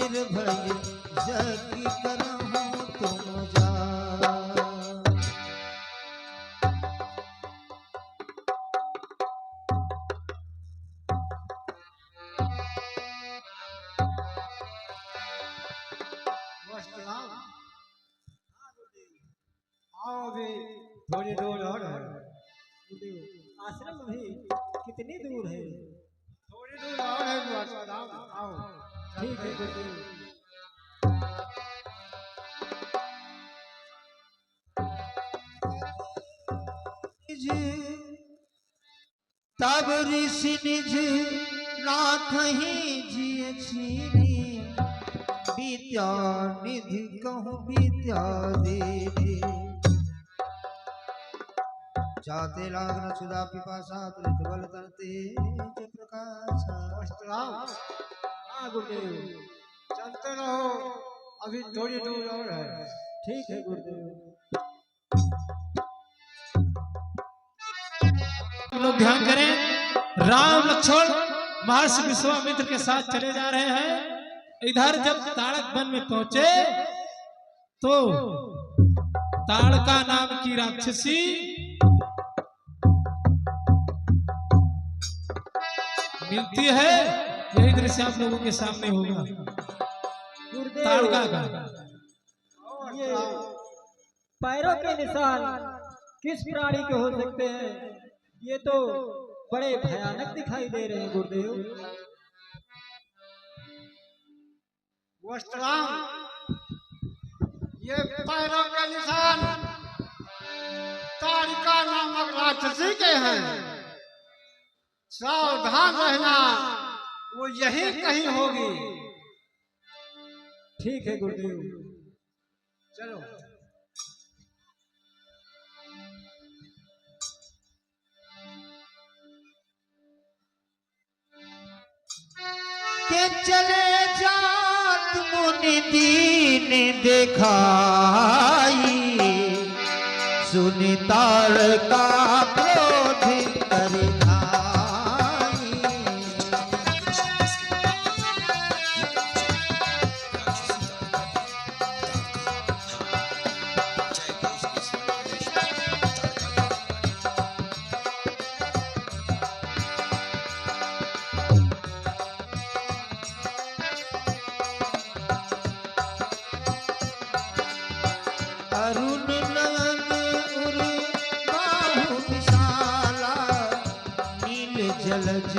निर्भय जग करहूं तुम जा। आओ भी थोड़ी दूर और है। आश्रम भी कितनी दूर है? थोड़ी दूर और है। आओ ठीक है गुरुदेव। तब ऋषि निज नाथहि जिय छीनी, विद्या निधि कहूँ विद्या दे। जाते लागन सुधा पिपासा तुलित बल तन तेज प्रकाशा। हाँ गुरुदेव चलते रहो, अभी थोड़ी दूर और है। ठीक है गुरुदेव। लोग ध्यान करें, राम लक्ष्मण महर्षि विश्वामित्र के साथ चले जा रहे हैं। इधर जब ताड़क वन में पहुंचे तो ताड़का नाम की राक्षसी मिलती है। यही दृश्य आप लोगों के सामने होगा। ताड़का का ये पैरों के निशान किस प्राणी के हो सकते हैं? ये तो बड़े भयानक दिखाई दे रहे हैं गुरुदेव। वस्त्राम, ये पैरों के निशान ताड़का नामक राक्षसी के हैं। सावधान रहना, वो यही कहीं होगी। ठीक है गुरुदेव चलो। के चले जात मुनि दीन दिखाई, सुनि ताड़का क्रोध कर धाई। अरुण नयन उर बाहु विशाला, नील जलज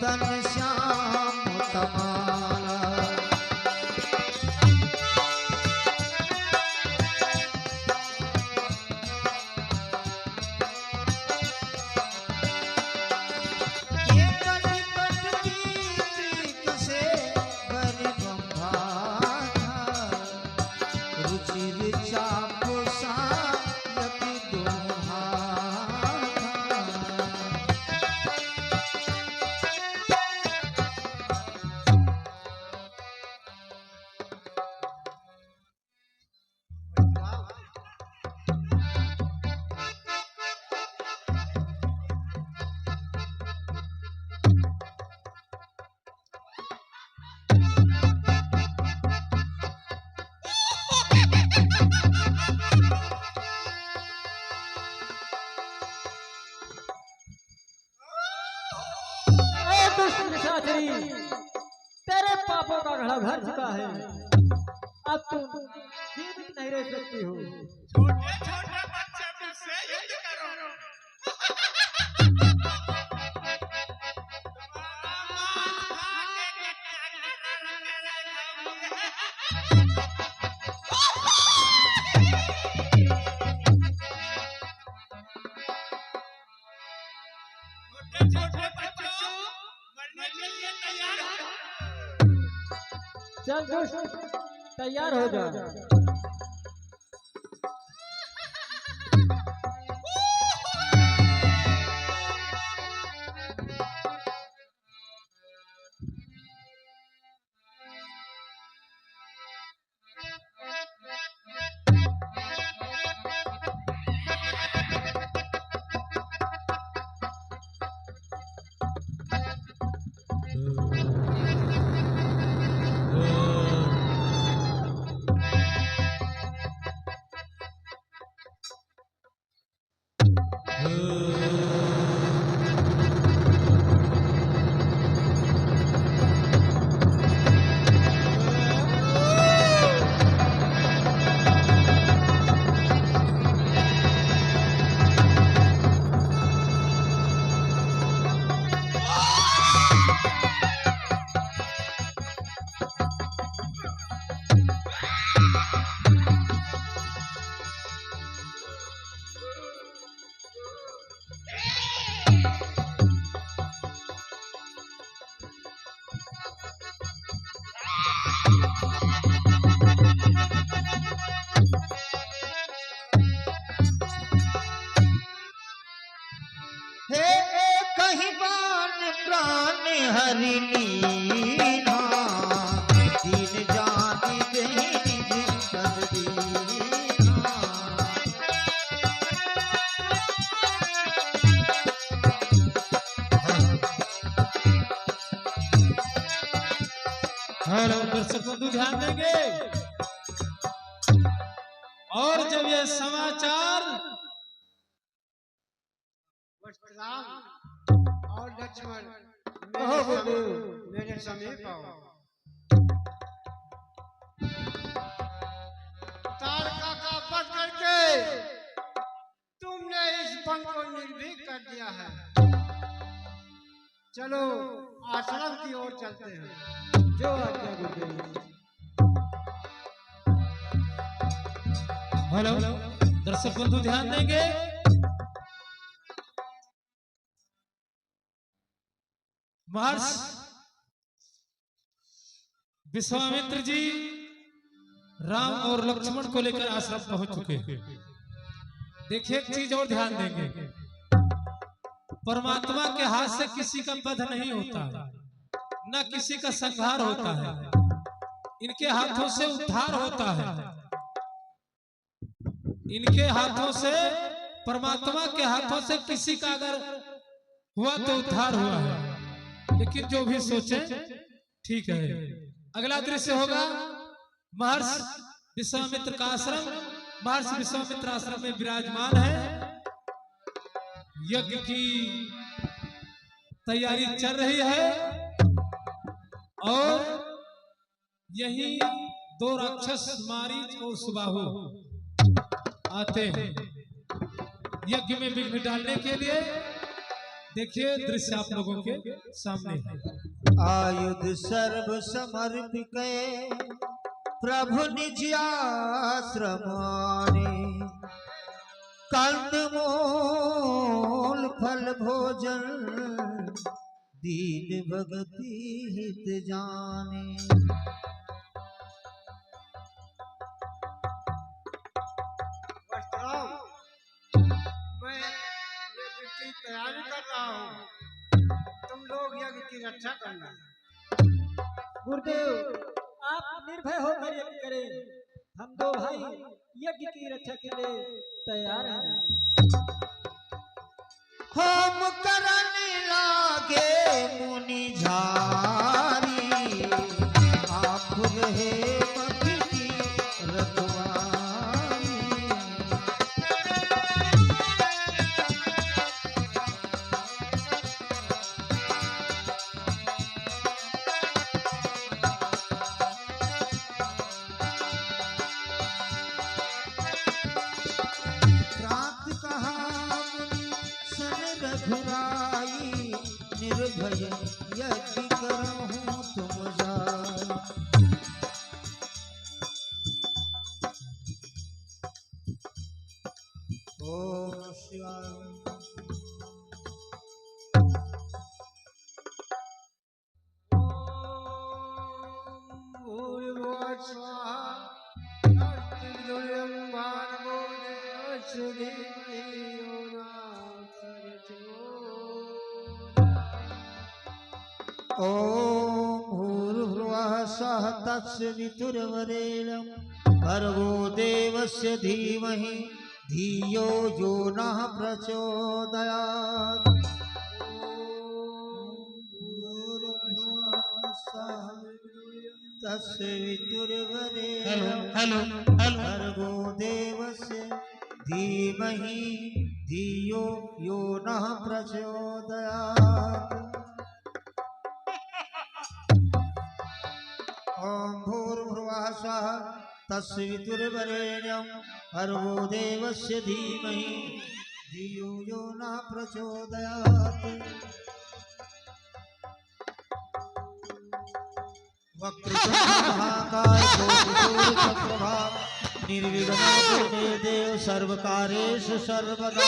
तन श्याम तमाला। ये कटिकट पीत से बरि ब्रह्माधा, रुचिर चाप सायक दोहा। दुष्ट निशाचरी, तेरे पापों का घड़ा भर चुका है। अब तुम जीवित नहीं रह सकती हो। छोटे छोटे बच्चे मुझसे युद्ध करो। छोटे बच्चों मरने के लिए तैयार हो। चल दुष्ट तैयार हो जा। हेलो दर्शक बंधु ध्यान देंगे। और जब ये समाचार राम और लक्ष्मण मेरे समीप आओ। तारका का वध करके तुमने इस वन को निर्भीक कर दिया है। चलो आश्रम की ओर चलते हैं। जो आज्ञा गुरुदेव। हेलो दर्शक बंधु ध्यान देंगे। महर्षि विश्वामित्र जी राम और लक्ष्मण को लेकर आश्रम पहुंच चुके हैं। देखिए एक चीज और ध्यान देंगे, परमात्मा के हाथ से किसी का वध नहीं होता है, न किसी का संहार होता है, इनके हाथों से उद्धार होता है। इनके हाथों से, परमात्मा के हाथों से किसी का अगर हुआ तो उद्धार हुआ है। लेकिन जो भी सोचे ठीक है। अगला दृश्य होगा महर्षि विश्वामित्र का आश्रम। महर्षि विश्वामित्र आश्रम में विराजमान है, यज्ञ की तैयारी चल रही है और यही दो राक्षस मारीच और सुबाहु आते हैं यज्ञ में विघ्न डालने के लिए। देखिए दृश्य आप लोगों के सामने है। आयुध सर्व समर्पित प्रभु निज आश्रमाने, कंदमूल फल भोजन दीन भगति हित जाने। मैं यज्ञ की तैयारी कर रहा हूँ, तुम लोग यज्ञ की रक्षा करना। गुरुदेव आप निर्भय होकर यज्ञ करें, हम दो भाई यज्ञ की रक्षा के लिए तैयार हैं। होम करने लागे मुनि झारी, आप रहे मति की रखवारी। प्रात कहा मुनि सन रघुराई, निर्भय यज्ञ करहूं तुम जाय। ओम शिवाय। ओम भूर्भुवः स्वः तत्सवितुर्वरेण्यं भर्गो देवस्य धीमहि धियो यो नः प्रचोदयात्। तत्सवितुर्वरेण्यं भर्गो देवस्य धीमहि धियो यो नः प्रचोदयात्। ओम भूर्भुवः स्वः तत्सवितुर्वरेण्यं भर्गो देवस्य धीमहि धियो यो नः प्रचोदयात्। वक्रतुण्ड महाकाय कोटिसूर्यप्रभां निर्विघ्नं कुरु मे देव सर्वकार्येषु सर्वदा।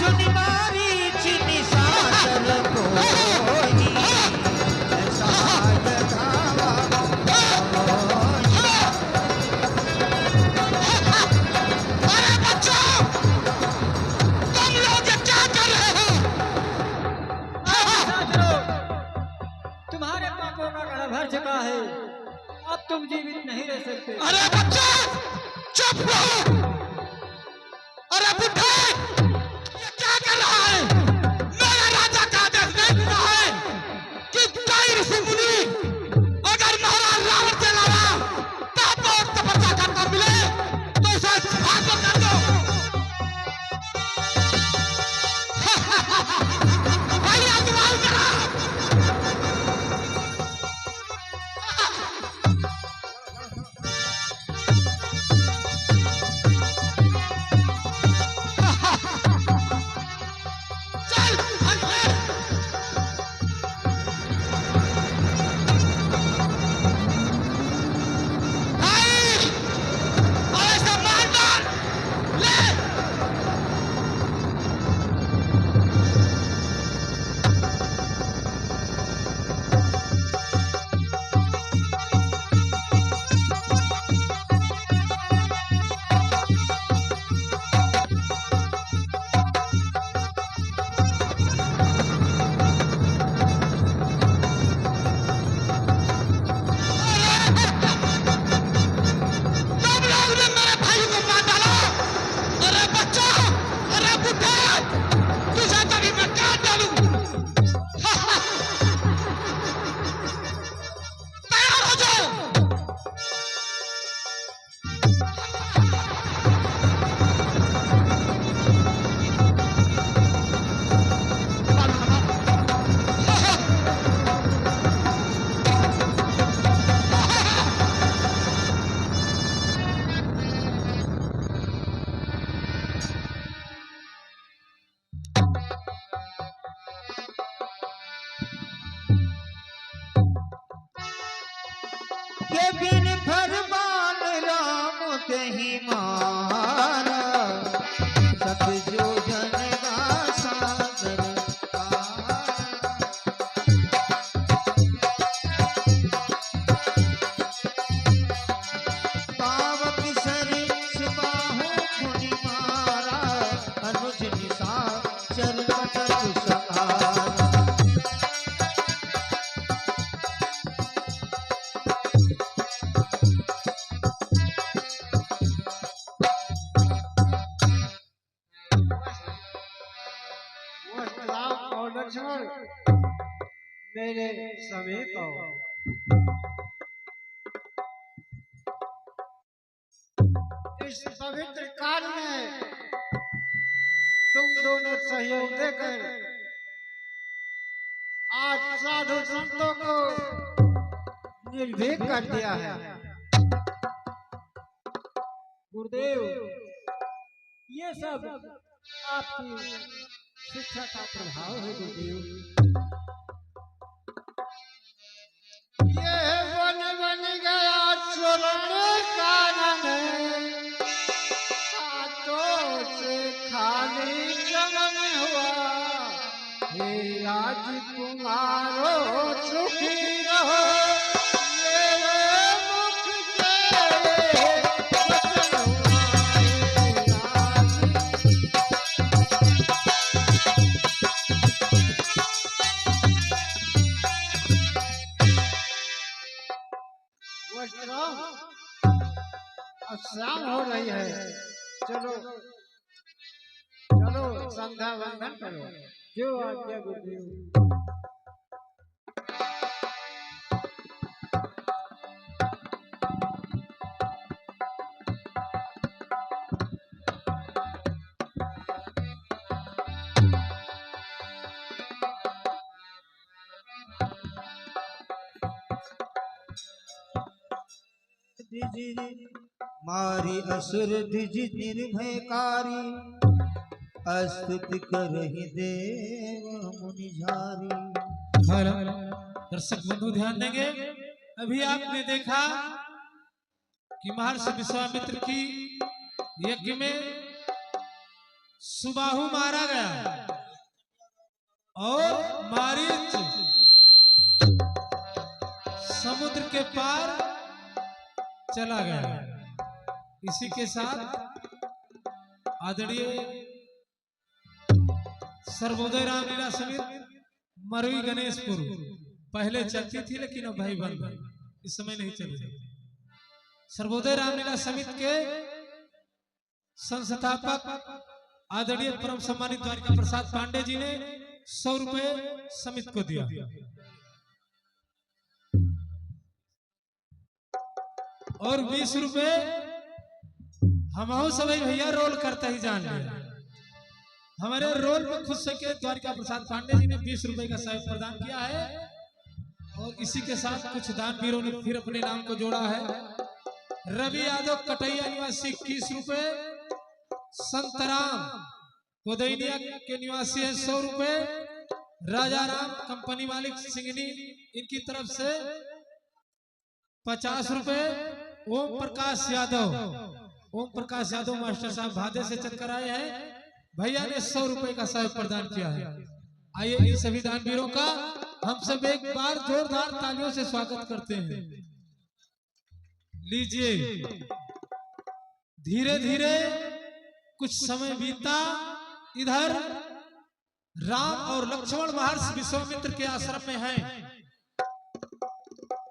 सुनि मारीच निशाचर अब तुम जीवित नहीं रह सकते। अरे बच्चा चुप रहो। अरे बुढ़े ये क्या कर रहा है? मेरा राजा का आदेश नहीं मिला है कि कोई ऋषि मुनि अगर महाराज रावण के अलावा तप और तपस्या करता मिले तो उसे फांसी कर दो। भैया तुम्हारी तरह चल भाई और ऐसा मार डाल ले। तुम लोग ने मेरे भाई को मार डाला। अरे बच्चा अरे बुढ़ा तुझे कभी मैं काट डालूं। तैयार हो जाओ। के बिन फरमान राम कहीं मारा सत जो जन का सागर पारा। पावक सरिस बाहु मुनि मारा अनुज निसार चरण सहारा। वह राम और लक्ष्मण मेरे समीप आओ। इस पवित्र काल में तुम दोनों सहयोग देकर आज साधु संतों को निर्भीक कर दिया है। गुरुदेव, ये सब आपकी शिक्षा का प्रभाव है गुरुदेव। ये बन बन गया स्वर्ण कानन, हाथों से खाली चलन हुआ। हे राजकुमारो सुखी रहो, मेरे मुख से वचन हुआ। हे राज वस्त्राम अब शाम हो रही है। चलो चलो संध्या वंदन करो। जो आज्ञा गुरुदेव। मारी असुर द्विज निर्भयकारी स्तुति करहि देव मुनि झारी। दर्शक बंधु ध्यान देंगे। अभी आपने देखा कि महर्षि विश्वामित्र की यज्ञ में सुबाहु मारा गया और मारीच समुद्र के पार चला गया। इसी के साथ आदरणीय सर्वोदय रामलीला समिति मरवी गणेशपुर पहले चलती थी, लेकिन अब भाई बंद है। इस समय नहीं चल रही। सर्वोदय रामलीला समिति के संस्थापक आदरणीय परम सम्मानित द्वारिका प्रसाद पांडे जी ने 100 रुपए समिति को दिया और 20 रुपए हम सभी भैया रोल करते ही जान लिया। हमारे रोल में खुद से के द्वारिका प्रसाद पांडे जी ने 20 रुपए का सहयोग प्रदान किया है और इसी के साथ कुछ दानवीरों ने फिर अपने नाम को जोड़ा है। रवि यादव कटैया निवासी 21 रुपए, संतराम कोदैनिया के निवासी है 100 रुपए, राजा राम कंपनी मालिक सिंगनी इनकी तरफ से 50 रुपए, ओम प्रकाश यादव मास्टर साहब भादे से चलकर आए हैं, भैया ने 100 रुपए का सहयोग प्रदान किया है। आइए इन सभी दानवीरों का हम सब एक बार जोरदार तालियों से स्वागत करते हैं। लीजिए, धीरे धीरे कुछ समय बीता। इधर राम और लक्ष्मण महर्षि विश्वामित्र के आश्रम में हैं।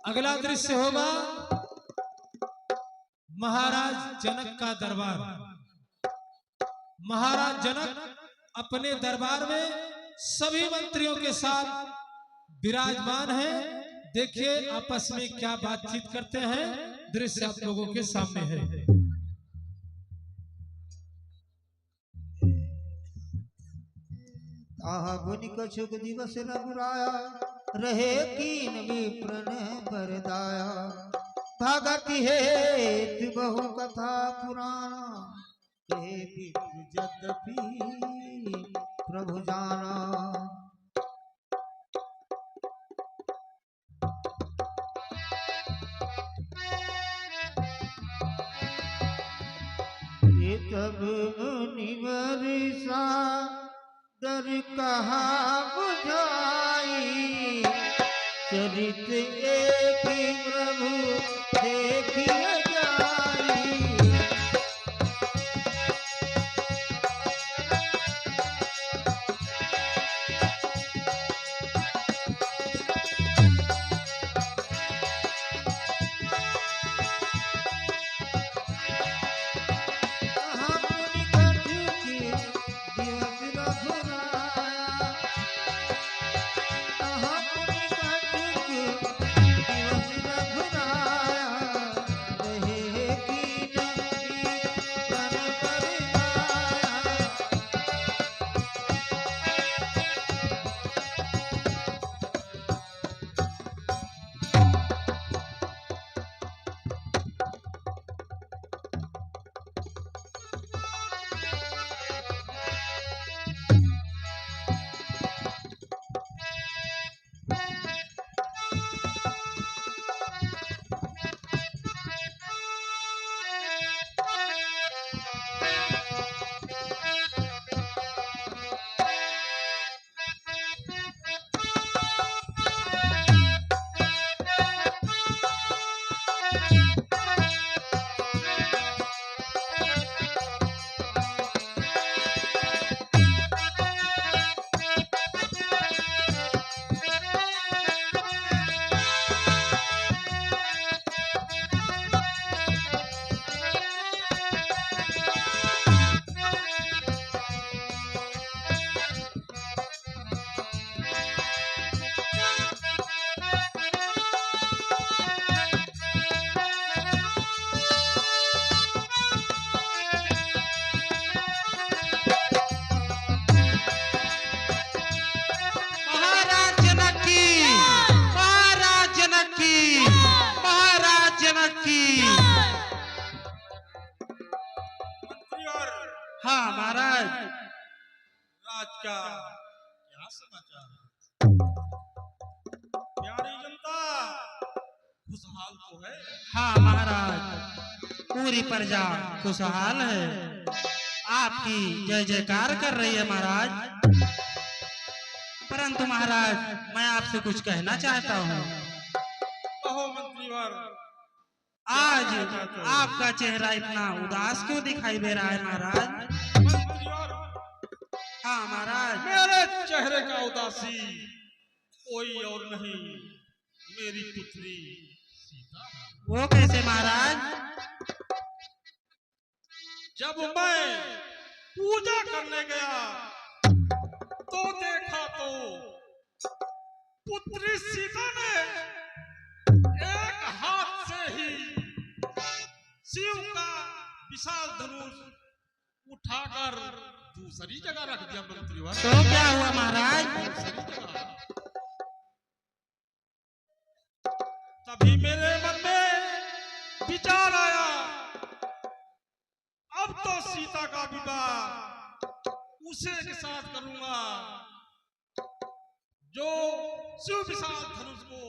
अगला दृश्य होगा महाराज जनक का दरबार। महाराज जनक अपने दरबार में सभी मंत्रियों के साथ विराजमान हैं। देखिए आपस में क्या बातचीत करते हैं, दृश्य आप लोगों के सामने है। बुनि कछुक दिवस रघुराया, रहे कीन विप्र ने बरदाया। भगत हेतु बहु कथा पुराना, कहे विप्र यद्यपि प्रभु जाना। तब मुनिवर सा दर कहा बुझाई, चरित एक प्रभु देखिए जाई। हाँ महाराज। राज का क्या समाचार? प्यारी जनता खुशहाल तो है? हाँ महाराज, पूरी प्रजा खुशहाल है, आपकी जय जयकार कर रही है महाराज। परंतु महाराज, मैं आपसे कुछ कहना चाहता हूँ। कहो मंत्रीवर। आज आपका चेहरा इतना उदास क्यों दिखाई दे रहा है महाराज? मंत्रीवर, हाँ महाराज। मेरे चेहरे का उदासी कोई और नहीं, मेरी पुत्री सीता है। वो कैसे महाराज? जब मैं पूजा करने गया तो देखा तो पुत्री सीता ने एक हाथ से ही शिव का विशाल धनुष उठाकर दूसरी जगह रख दिया मंत्रीवर। तो क्या हुआ महाराज? दूसरी जगह। तभी मेरे मन में विचार आया, अब तो सीता का विवाह उसे के साथ करूंगा जो शिव विशाल धनुष को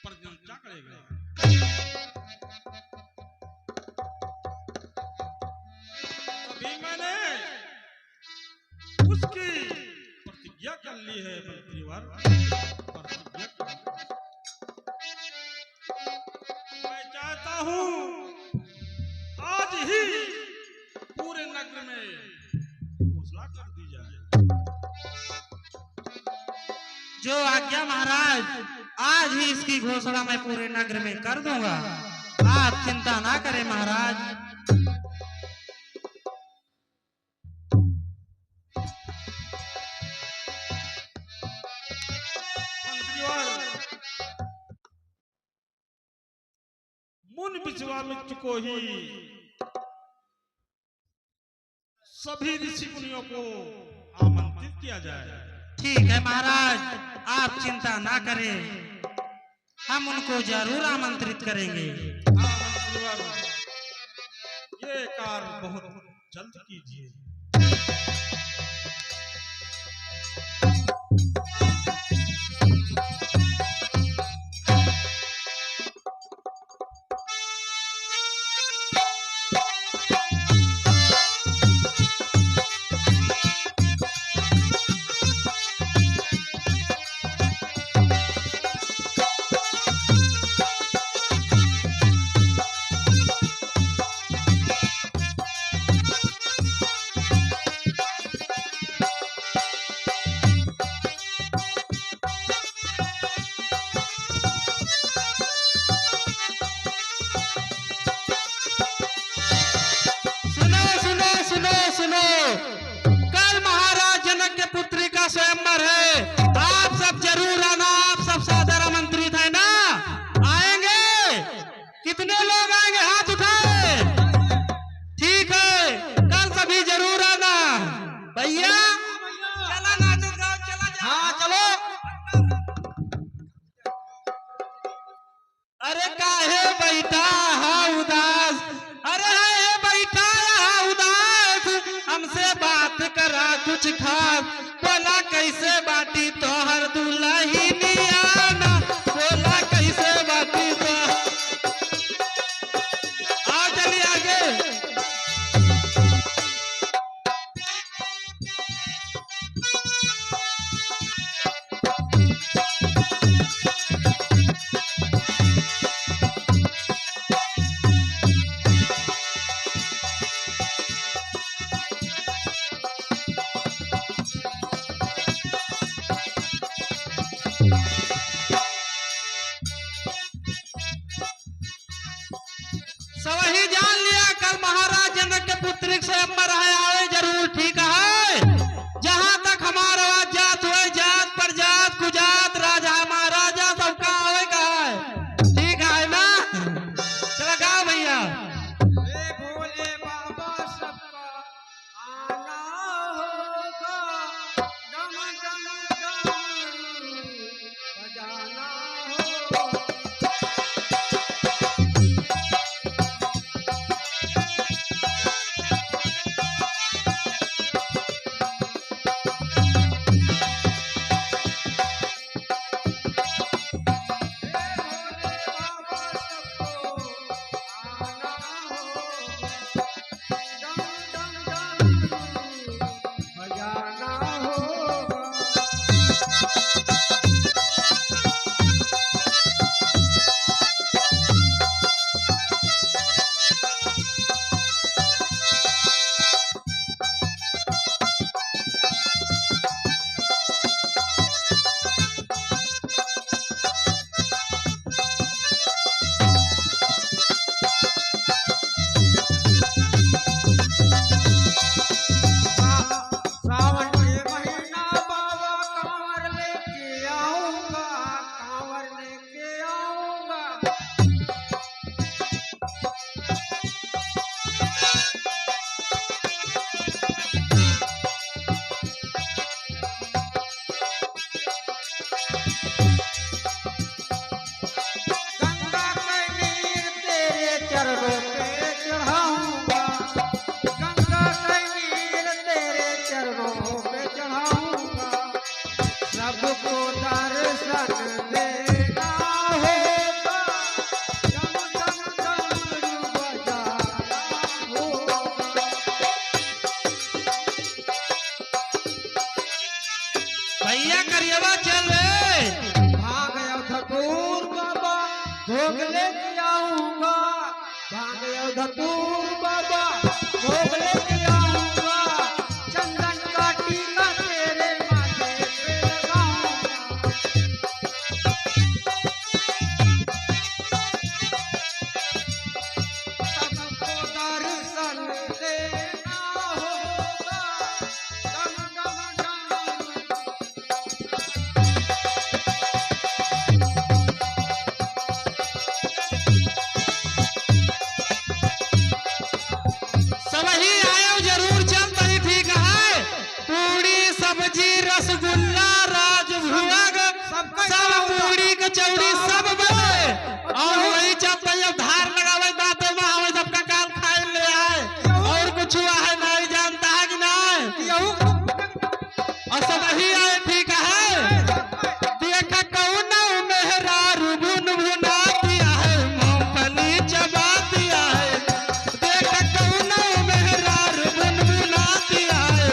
प्रज्वलित करेगा। तभी मैंने उसकी प्रतिज्ञा कर ली है मंत्रीवर। प्रतिज्ञा कर ली। मैं चाहता हूं आज ही पूरे नगर में घोषणा कर दी जाए। जो आज्ञा महाराज, आज ही इसकी घोषणा मैं पूरे नगर में कर दूंगा। आप चिंता ना करें महाराज। मंत्रीवर, मुनि विश्वामित्र को ही सभी ऋषि मुनियों को आमंत्रित किया जाए। ठीक है महाराज, आप चिंता ना करें, हम उनको जरूर आमंत्रित करेंगे। हाँ मंत्रीवर, ये कार्य बहुत जल्द कीजिए। स्वयंवर है, आप सब जरूर आना। आप सब सादर आमंत्रित है ना? आएंगे? कितने लोग आएंगे? हाथ उठाए। ठीक है, कल सभी जरूर आना। भैया चला नाचो गाओ, चला जा। हाँ चलो। अरे काहे बैठा है उदास? अरे है बैठा है उदास, हमसे बात करा कुछ खास। बोला कैसे बाटी तोहर दुल्हनियाना, बोला कैसे बाटी तो। आओ चलिए आगे। सवही जान लिया, कल महाराज जनक के पुत्री स्वयंवर है, आवे जरूर। ठीक है, जहां तक हमारा आवाज जात हुए, जात पर जात कुजात, राजा महाराजा सबका आवे का है। ठीक है ना? चला गाओ भैया। हे भोले बाबा सबका आना होगा, डम डम डम बजाना होगा। चरणों पे चढ़ाऊंगा, गंगा का नीर तेरे चरणों पे चढ़ाऊंगा, सबको दर्शन देना होगा, डम डम डमरू बजाना होगा। भैया करिएवा चल रे। भाग धतूर बाबा भोग लेके आऊंगा, भाग धतूर बाबा भोग लेके आऊंगा, चंदन का टीका तेरे माथे पे लगाऊंगा। सबको दर्शन देना होगा, डम डम डम। सब ही आयो जरूर चल तनी ठीक है। पूरी सब्जी रसगुल्ला राजभोग सब पूरी कचौड़ी सब बने और वही चलते अब धार लगावे दांतों में हमें सबका काल खाए ले आए और कुछ हुआ है नहीं जानता है कि नहीं। और सब ही आए ठीक है। देख कौन मेहरा रुबुन भुना दिया है, मूंगफली चबा दिया है। देख कौन मेहरा रुबुन भुना दिया है।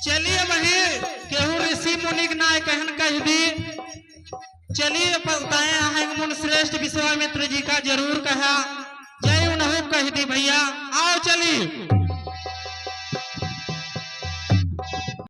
चलिए वही केहू ऋषि मुनि के नाय कहन कह दी। चलिए बताए हैं मुन श्रेष्ठ विश्वामित्र जी का जरूर कहा, जय उन्हों कह दी भैया। आओ चलिए।